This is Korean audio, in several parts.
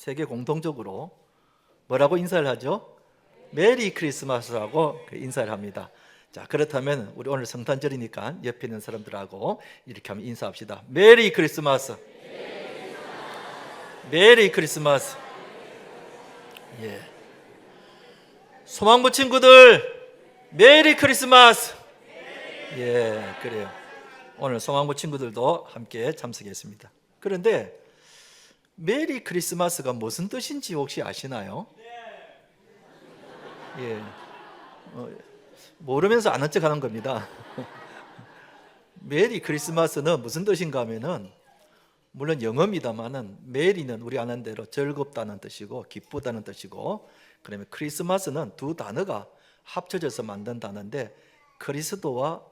세계 공통적으로 뭐라고 인사를 하죠? 메리 크리스마스라고 인사를 합니다. 자, 그렇다면 우리 오늘 성탄절이니까 옆에 있는 사람들하고 이렇게 하면 인사합시다. 메리 크리스마스. 메리 크리스마스. 예. 소망부 친구들, 메리 크리스마스. 예, 그래요. 오늘 소망부 친구들도 함께 참석했습니다. 그런데 메리 크리스마스가 무슨 뜻인지 혹시 아시나요? 예, 모르면서 아는 척 하는 겁니다. 메리 크리스마스는 무슨 뜻인가 하면은, 물론 영어입니다만은 메리는 우리 아는 대로 즐겁다는 뜻이고 기쁘다는 뜻이고, 그다음에 크리스마스는 두 단어가 합쳐져서 만든 단어인데, 그리스도와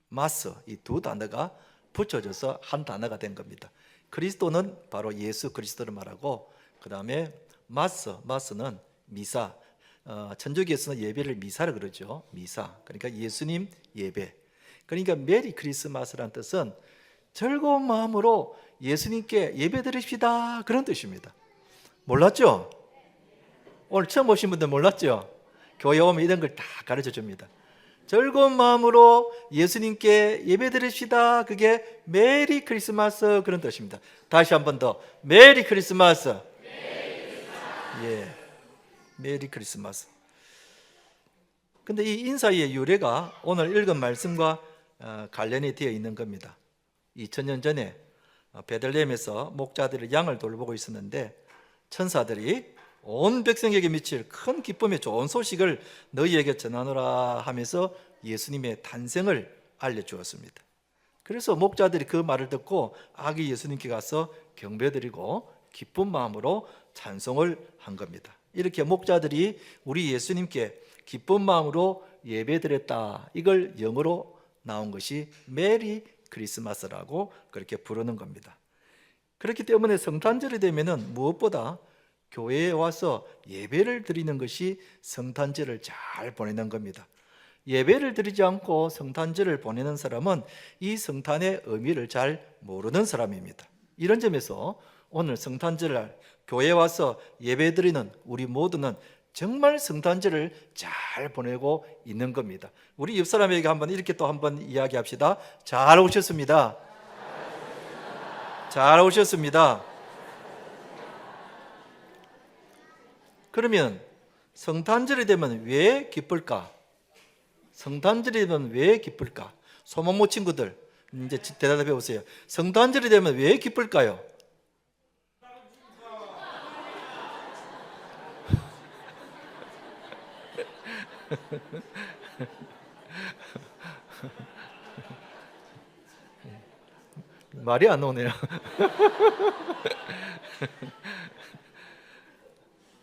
마스, 이 두 단어가 붙여져서 한 단어가 된 겁니다. 그리스도는 바로 예수 그리스도를 말하고, 그 다음에 마스는 미사, 천주교에서는 예배를 미사를 그러죠. 미사, 그러니까 예수님 예배. 그러니까 메리 크리스마스라는 뜻은 즐거운 마음으로 예수님께 예배 드립시다, 그런 뜻입니다. 몰랐죠? 오늘 처음 오신 분들 몰랐죠? 교회 오면 이런 걸 다 가르쳐 줍니다. 즐거운 마음으로 예수님께 예배 드립시다, 그게 메리 크리스마스, 그런 뜻입니다. 다시 한 번 더, 메리 크리스마스. 예, 메리 크리스마스. 근데 이 인사의 유래가 오늘 읽은 말씀과 관련이 되어 있는 겁니다. 2000년 전에 베들레헴에서 목자들이 양을 돌보고 있었는데, 천사들이 온 백성에게 미칠 큰 기쁨의 좋은 소식을 너희에게 전하노라 하면서 예수님의 탄생을 알려주었습니다. 그래서 목자들이 그 말을 듣고 아기 예수님께 가서 경배드리고 기쁜 마음으로 찬송을 한 겁니다. 이렇게 목자들이 우리 예수님께 기쁜 마음으로 예배드렸다, 이걸 영어로 나온 것이 메리 크리스마스라고 그렇게 부르는 겁니다. 그렇기 때문에 성탄절이 되면은 무엇보다 교회에 와서 예배를 드리는 것이 성탄절을 잘 보내는 겁니다. 예배를 드리지 않고 성탄절을 보내는 사람은 이 성탄의 의미를 잘 모르는 사람입니다. 이런 점에서 오늘 성탄절날 교회에 와서 예배 드리는 우리 모두는 정말 성탄절을 잘 보내고 있는 겁니다. 우리 옆 사람에게 이렇게 또 한번 이야기합시다. 잘 오셨습니다. 잘 오셨습니다. 그러면 성탄절이 되면 왜 기쁠까? 성탄절이 되면 왜 기쁠까? 소망모 친구들, 이제 대답해 보세요. 성탄절이 되면 왜 기쁠까요? 말이 안 오네요.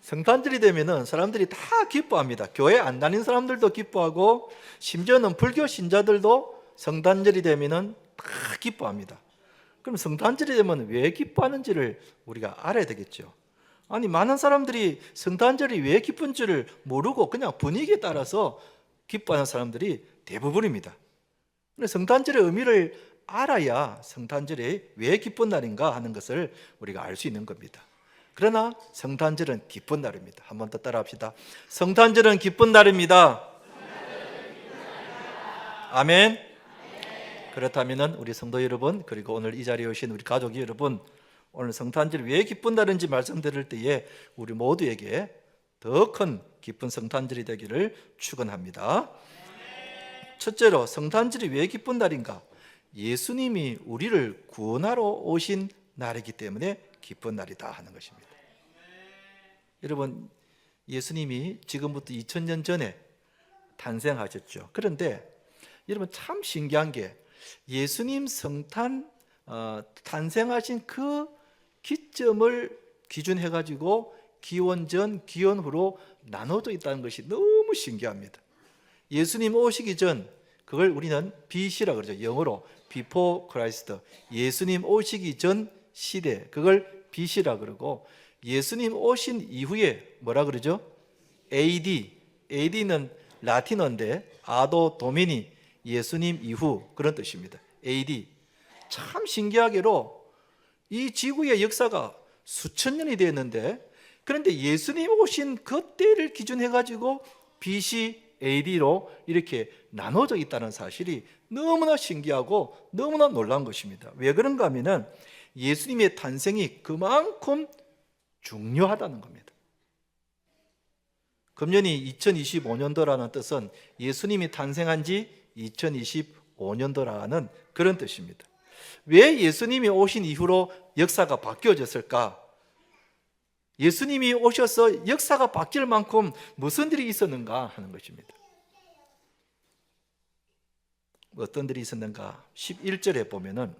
성탄절이 되면은 사람들이 다 기뻐합니다. 교회 안 다니는 사람들도 기뻐하고, 심지어는 불교 신자들도 성탄절이 되면은 다 기뻐합니다. 그럼 성탄절이 되면 왜 기뻐하는지를 우리가 알아야 되겠죠. 아니, 많은 사람들이 성탄절이 왜 기쁜지를 모르고 그냥 분위기에 따라서 기뻐하는 사람들이 대부분입니다. 성탄절의 의미를 알아야 성탄절이 왜 기쁜 날인가 하는 것을 우리가 알 수 있는 겁니다. 그러나 성탄절은 기쁜 날입니다. 한 번 더 따라합시다. 성탄절은 기쁜 날입니다. 아멘. 그렇다면 우리 성도 여러분, 그리고 오늘 이 자리에 오신 우리 가족 여러분, 오늘 성탄절이 왜 기쁜 날인지 말씀드릴 때에 우리 모두에게 더 큰 기쁜 성탄절이 되기를 축원합니다. 첫째로, 성탄절이 왜 기쁜 날인가? 예수님이 우리를 구원하러 오신 날이기 때문에 기쁜 날이다 하는 것입니다. 여러분, 예수님이 지금부터 2000년 전에 탄생하셨죠. 그런데 여러분, 참 신기한 게 예수님 성탄 탄생하신 그 기점을 기준해 가지고 기원 전, 기원 후로 나눠져 있다는 것이 너무 신기합니다. 예수님 오시기 전, 그걸 우리는 BC라 그러죠. 영어로 Before Christ, 예수님 오시기 전 시대, 그걸 BC라 그러고, 예수님 오신 이후에 뭐라 그러죠? AD는 라틴어인데 아도 도미니, 예수님 이후, 그런 뜻입니다. AD. 참 신기하게로 이 지구의 역사가 수천 년이 되었는데 그런데 예수님 오신 그때를 기준해 가지고 BC, AD로 이렇게 나눠져 있다는 사실이 너무나 신기하고 너무나 놀라운 것입니다. 왜 그런가 하면은 예수님의 탄생이 그만큼 중요하다는 겁니다. 금년이 2025년도라는 뜻은 예수님이 탄생한 지 2025년도라는 그런 뜻입니다. 왜 예수님이 오신 이후로 역사가 바뀌어졌을까? 예수님이 오셔서 역사가 바뀔 만큼 무슨 일이 있었는가 하는 것입니다. 어떤 일이 있었는가? 11절에 보면은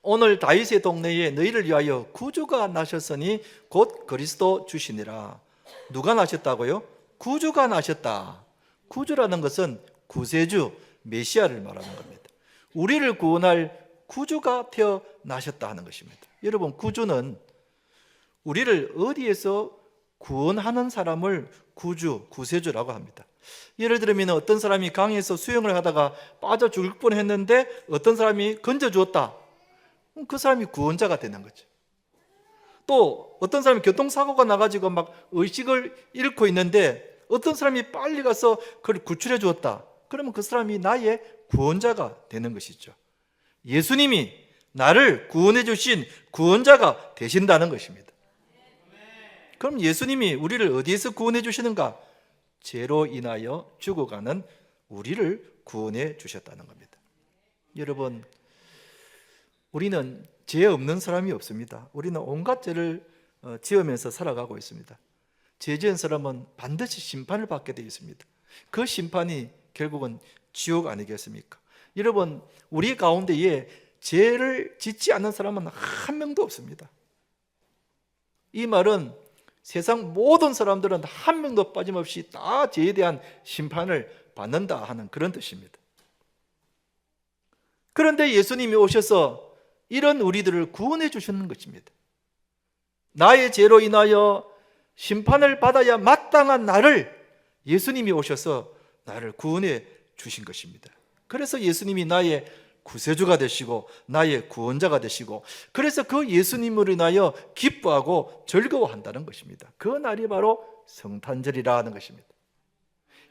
오늘 다윗의 동네에 너희를 위하여 구주가 나셨으니 곧 그리스도 주시니라. 누가 나셨다고요? 구주가 나셨다. 구주라는 것은 구세주, 메시아를 말하는 겁니다. 우리를 구원할 구주가 태어나셨다 하는 것입니다. 여러분, 구주는 우리를 어디에서 구원하는 사람을 구주, 구세주라고 합니다. 예를 들면 어떤 사람이 강에서 수영을 하다가 빠져 죽을 뻔했는데 어떤 사람이 건져주었다. 그 사람이 구원자가 되는 거죠. 또 어떤 사람이 교통사고가 나가지고 막 의식을 잃고 있는데 어떤 사람이 빨리 가서 그를 구출해 주었다. 그러면 그 사람이 나의 구원자가 되는 것이죠. 예수님이 나를 구원해 주신 구원자가 되신다는 것입니다. 그럼 예수님이 우리를 어디에서 구원해 주시는가? 죄로 인하여 죽어가는 우리를 구원해 주셨다는 겁니다. 여러분, 우리는 죄 없는 사람이 없습니다. 우리는 온갖 죄를 지으면서 살아가고 있습니다. 죄 지은 사람은 반드시 심판을 받게 되어 있습니다. 그 심판이 결국은 지옥 아니겠습니까? 여러분, 우리 가운데에 죄를 짓지 않는 사람은 한 명도 없습니다. 이 말은 세상 모든 사람들은 한 명도 빠짐없이 다 죄에 대한 심판을 받는다 하는 그런 뜻입니다. 그런데 예수님이 오셔서 이런 우리들을 구원해 주시는 것입니다. 나의 죄로 인하여 심판을 받아야 마땅한 나를 예수님이 오셔서 나를 구원해 주신 것입니다. 그래서 예수님이 나의 구세주가 되시고 나의 구원자가 되시고, 그래서 그 예수님으로 인하여 기뻐하고 즐거워한다는 것입니다. 그 날이 바로 성탄절이라 하는 것입니다.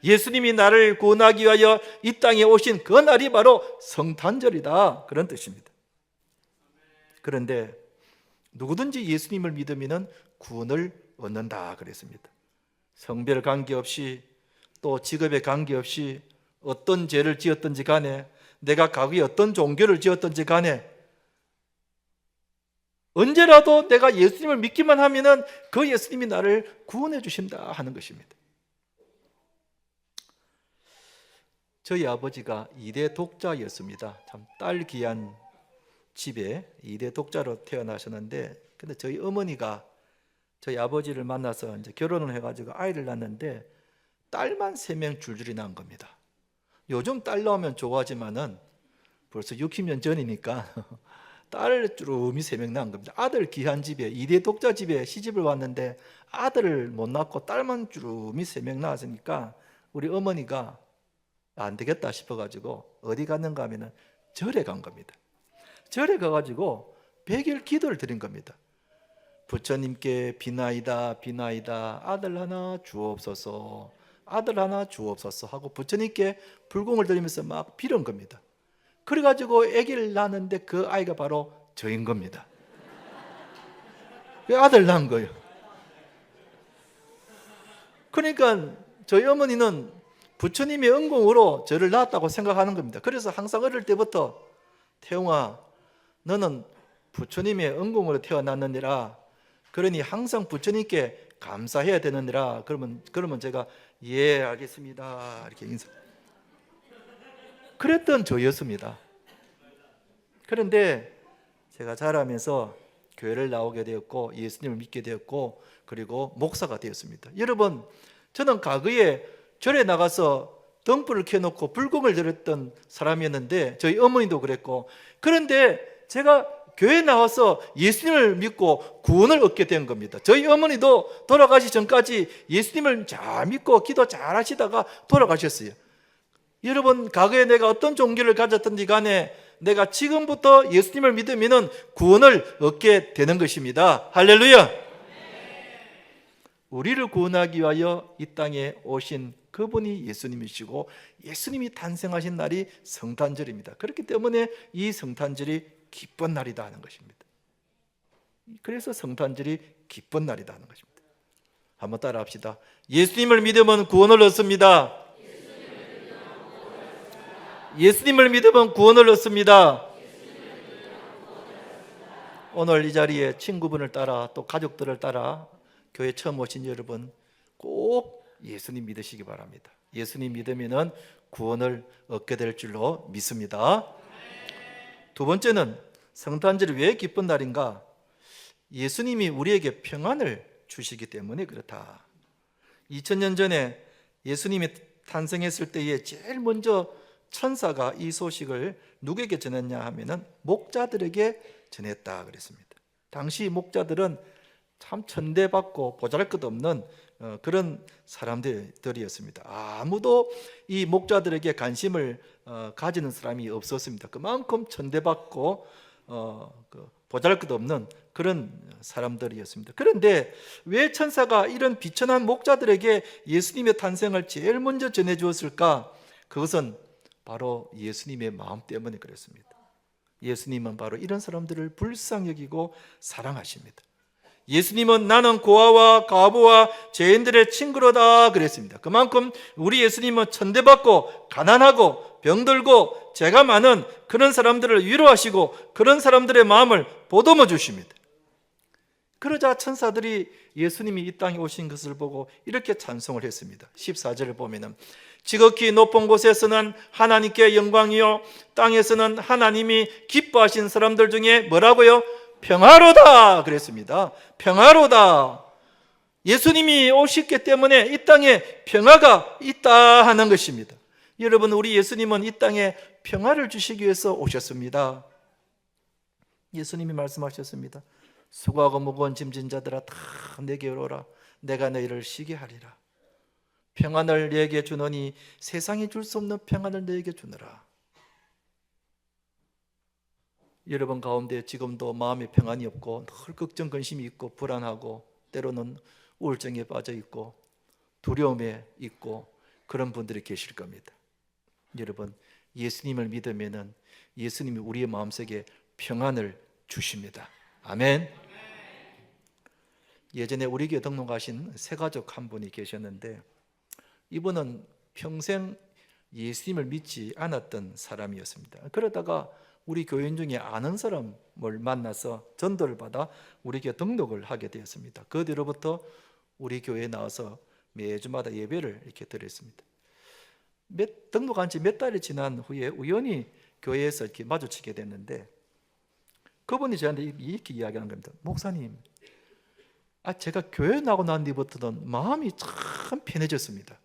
예수님이 나를 구원하기 위하여 이 땅에 오신 그 날이 바로 성탄절이다, 그런 뜻입니다. 그런데 누구든지 예수님을 믿으면 구원을 얻는다 그랬습니다. 성별 관계없이, 또 직업에 관계없이, 어떤 죄를 지었든지 간에, 내가 과거에 어떤 종교를 지었든지 간에 언제라도 내가 예수님을 믿기만 하면은 그 예수님이 나를 구원해 주신다 하는 것입니다. 저희 아버지가 2대 독자였습니다. 참 딸 귀한 집에 2대 독자로 태어나셨는데, 근데 저희 어머니가 저희 아버지를 만나서 이제 결혼을 해가지고 아이를 낳았는데 딸만 3명 줄줄이 낳은 겁니다. 요즘 딸 낳으면 좋아하지만은 벌써 60년 전이니까 딸을 쭈루미 3명 낳은 겁니다. 아들 귀한 집에, 2대 독자 집에 시집을 왔는데 아들을 못 낳고 딸만 쭈루미 3명 낳았으니까 우리 어머니가 안 되겠다 싶어가지고 어디 갔는가 하면은 절에 간 겁니다. 절에 가가지고 100일 기도를 드린 겁니다. 부처님께 비나이다 비나이다, 아들 하나 주옵소서, 아들 하나 주옵소서 하고 부처님께 불공을 드리면서 막 빌은 겁니다. 그래가지고 아기를 낳았는데 그 아이가 바로 저인 겁니다. 그 아들 낳은 거예요. 그러니까 저희 어머니는 부처님의 은공으로 저를 낳았다고 생각하는 겁니다. 그래서 항상 어릴 때부터 태웅아, 너는 부처님의 은공으로 태어났느니라, 그러니 항상 부처님께 감사해야 되느니라. 그러면 제가 예 알겠습니다 이렇게 인사. 그랬던 저였습니다. 그런데 제가 자라면서 교회를 나오게 되었고 예수님을 믿게 되었고 그리고 목사가 되었습니다. 여러분, 저는 과거에 절에 나가서 등불을 켜놓고 불공을 드렸던 사람이었는데 저희 어머니도 그랬고, 그런데 제가 교회에 나와서 예수님을 믿고 구원을 얻게 된 겁니다. 저희 어머니도 돌아가시 전까지 예수님을 잘 믿고 기도 잘 하시다가 돌아가셨어요. 여러분, 과거에 내가 어떤 종교를 가졌든지 간에 내가 지금부터 예수님을 믿으면 구원을 얻게 되는 것입니다. 할렐루야. 우리를 구원하기 위하여 이 땅에 오신 그분이 예수님이시고 예수님이 탄생하신 날이 성탄절입니다. 그렇기 때문에 이 성탄절이 기쁜 날이다 하는 것입니다. 그래서 성탄절이 기쁜 날이다 하는 것입니다. 한번 따라 합시다. 예수님을 믿으면 구원을 얻습니다. 예수님을 믿으면 구원을 얻습니다. 오늘 이 자리에 친구분을 따라 또 가족들을 따라 교회 처음 오신 여러분 꼭 예수님 믿으시기 바랍니다. 예수님 믿으면 구원을 얻게 될 줄로 믿습니다. 두 번째는 성탄절이 왜 기쁜 날인가? 예수님이 우리에게 평안을 주시기 때문에 그렇다. 2000년 전에 예수님이 탄생했을 때에 제일 먼저 천사가 이 소식을 누구에게 전했냐 하면은 목자들에게 전했다 그랬습니다. 당시 목자들은 참 천대받고 보잘것없는 그런 사람들이었습니다. 아무도 이 목자들에게 관심을 가지는 사람이 없었습니다. 그만큼 천대받고 보잘것없는 그런 사람들이었습니다. 그런데 왜 천사가 이런 비천한 목자들에게 예수님의 탄생을 제일 먼저 전해주었을까? 그것은 바로 예수님의 마음 때문에 그랬습니다. 예수님은 바로 이런 사람들을 불쌍히 여기고 사랑하십니다. 예수님은 나는 고아와 과부와 죄인들의 친구로다 그랬습니다. 그만큼 우리 예수님은 천대받고 가난하고 병들고 죄가 많은 그런 사람들을 위로하시고 그런 사람들의 마음을 보듬어 주십니다. 그러자 천사들이 예수님이 이 땅에 오신 것을 보고 이렇게 찬송을 했습니다. 14절을 보면은 지극히 높은 곳에서는 하나님께 영광이요 땅에서는 하나님이 기뻐하신 사람들 중에 뭐라고요? 평화로다 그랬습니다. 평화로다. 예수님이 오셨기 때문에 이 땅에 평화가 있다 하는 것입니다. 여러분, 우리 예수님은 이 땅에 평화를 주시기 위해서 오셨습니다. 예수님이 말씀하셨습니다. 수고하고 무거운 짐진 자들아 다 내게로 오라. 내가 너희를 쉬게 하리라. 평안을 너에게 주노니 세상이 줄 수 없는 평안을 너에게 주노라. 여러분 가운데 지금도 마음에 평안이 없고 늘 걱정 근심이 있고 불안하고 때로는 우울증에 빠져 있고 두려움에 있고 그런 분들이 계실 겁니다. 여러분, 예수님을 믿으면은 예수님이 우리의 마음속에 평안을 주십니다. 아멘. 예전에 우리 교회 등록하신 새가족 한 분이 계셨는데 이분은 평생 예수님을 믿지 않았던 사람이었습니다. 그러다가 우리 교인 중에 아는 사람을 만나서 전도를 받아 우리 교회 등록을 하게 되었습니다. 그 뒤로부터 우리 교회에 나와서 매주마다 예배를 이렇게 드렸습니다. 등록한 지 몇 달이 지난 후에 우연히 교회에서 이렇게 마주치게 됐는데 그분이 저한테 이렇게 이야기하는 겁니다. 목사님, 제가 교회 나고 난 뒤부터는 마음이 참 편해졌습니다.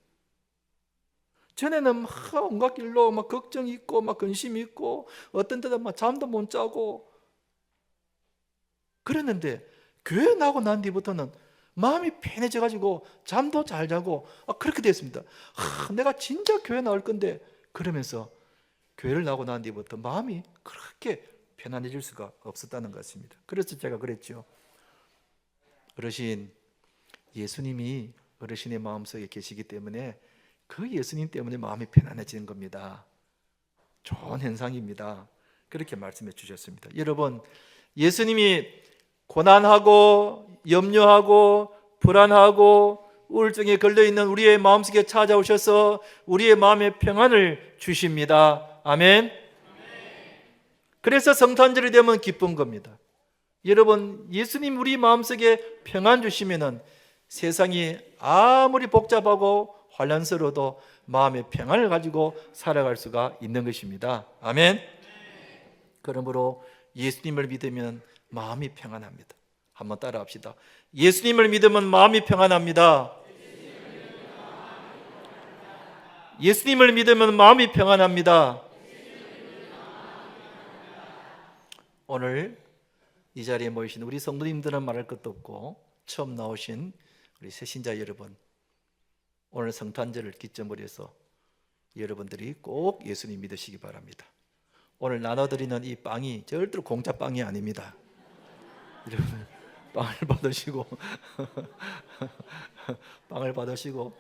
전에는 막 온갖 길로 막 걱정이 있고 막 근심이 있고 어떤 때는 막 잠도 못 자고 그랬는데 교회 나고 난 뒤부터는 마음이 편해져가지고 잠도 잘 자고 그렇게 됐습니다. 내가 진짜 교회 나올 건데 그러면서 교회를 나고 난 뒤부터 마음이 그렇게 편안해질 수가 없었다는 것입니다. 그래서 제가 그랬죠. 어르신, 예수님이 어르신의 마음속에 계시기 때문에 그 예수님 때문에 마음이 편안해지는 겁니다. 좋은 현상입니다. 그렇게 말씀해 주셨습니다. 여러분, 예수님이 고난하고 염려하고 불안하고 우울증에 걸려있는 우리의 마음속에 찾아오셔서 우리의 마음에 평안을 주십니다. 아멘. 그래서 성탄절이 되면 기쁜 겁니다. 여러분, 예수님 우리 마음속에 평안 주시면은 세상이 아무리 복잡하고 혼란스러워도 마음의 평안을 가지고 살아갈 수가 있는 것입니다. 아멘. 그러므로 예수님을 믿으면 마음이 평안합니다. 한번 따라합시다. 예수님을 믿으면 마음이 평안합니다. 예수님을 믿으면 마음이 평안합니다. 오늘 이 자리에 모이신 우리 성도님들은 말할 것도 없고 처음 나오신 우리 새신자 여러분, 오늘 성탄절을 기점으로 해서 여러분들이 꼭 예수님 믿으시기 바랍니다. 오늘 나눠드리는 이 빵이 절대로 공짜 빵이 아닙니다. 여러분, 빵을 받으시고 빵을 받으시고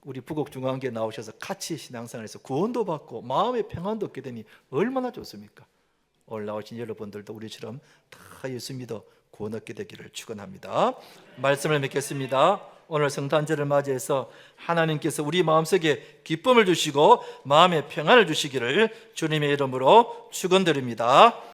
우리 부곡중앙교회 나오셔서 같이 신앙생활에서 구원도 받고 마음의 평안도 얻게 되니 얼마나 좋습니까? 오늘 나오신 여러분들도 우리처럼 다 예수 믿어 구원 얻게 되기를 축원합니다. 말씀을 맺겠습니다. 오늘 성탄절을 맞이해서 하나님께서 우리 마음속에 기쁨을 주시고 마음의 평안을 주시기를 주님의 이름으로 축원드립니다.